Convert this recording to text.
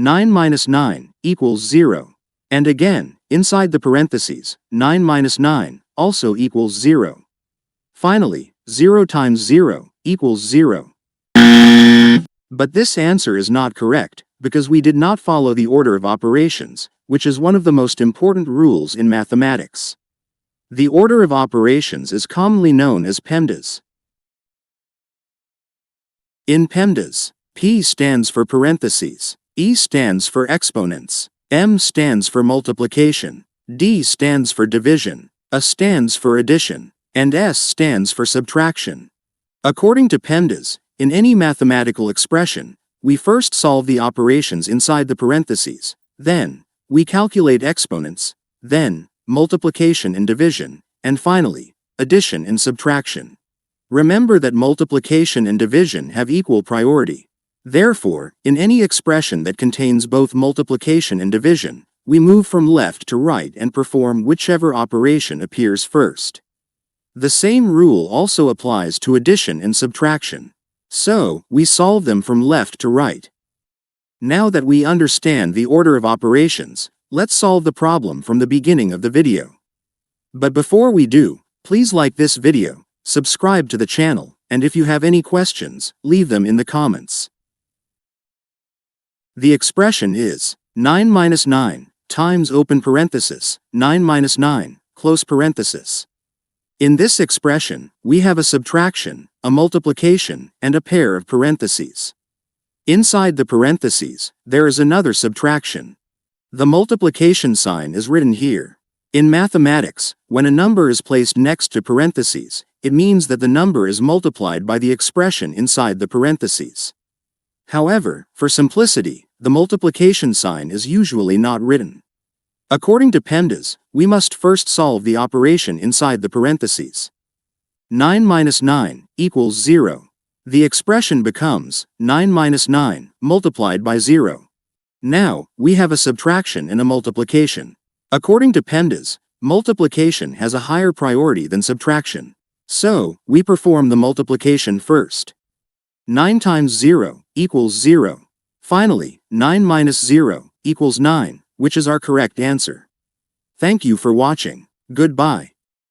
9 minus 9 equals 0. And again, inside the parentheses, 9 minus 9 also equals 0. Finally, 0 times 0 equals 0. But this answer is not correct, because we did not follow the order of operations, which is one of the most important rules in mathematics. The order of operations is commonly known as PEMDAS. In PEMDAS, P stands for parentheses, E stands for exponents, M stands for multiplication, D stands for division, A stands for addition, and S stands for subtraction. According to PEMDAS, in any mathematical expression, we first solve the operations inside the parentheses, then we calculate exponents, then multiplication and division, and finally, addition and subtraction. Remember that multiplication and division have equal priority. Therefore, in any expression that contains both multiplication and division, we move from left to right and perform whichever operation appears first. The same rule also applies to addition and subtraction. So, we solve them from left to right. Now that we understand the order of operations, let's solve the problem from the beginning of the video. But before we do, please like this video, subscribe to the channel, and if you have any questions, leave them in the comments. The expression is 9 minus 9 times open parenthesis, 9 minus 9, close parenthesis. In this expression, we have a subtraction, a multiplication, and a pair of parentheses. Inside the parentheses, there is another subtraction. The multiplication sign is written here. In mathematics, when a number is placed next to parentheses, it means that the number is multiplied by the expression inside the parentheses. However, for simplicity, the multiplication sign is usually not written. According to PEMDAS, we must first solve the operation inside the parentheses. 9 minus 9 equals 0. The expression becomes 9 minus 9 multiplied by 0. Now, we have a subtraction and a multiplication. According to PEMDAS, multiplication has a higher priority than subtraction. So, we perform the multiplication first. 9 times 0 equals 0. Finally, 9 minus 0 equals 9, which is our correct answer. Thank you for watching. Goodbye.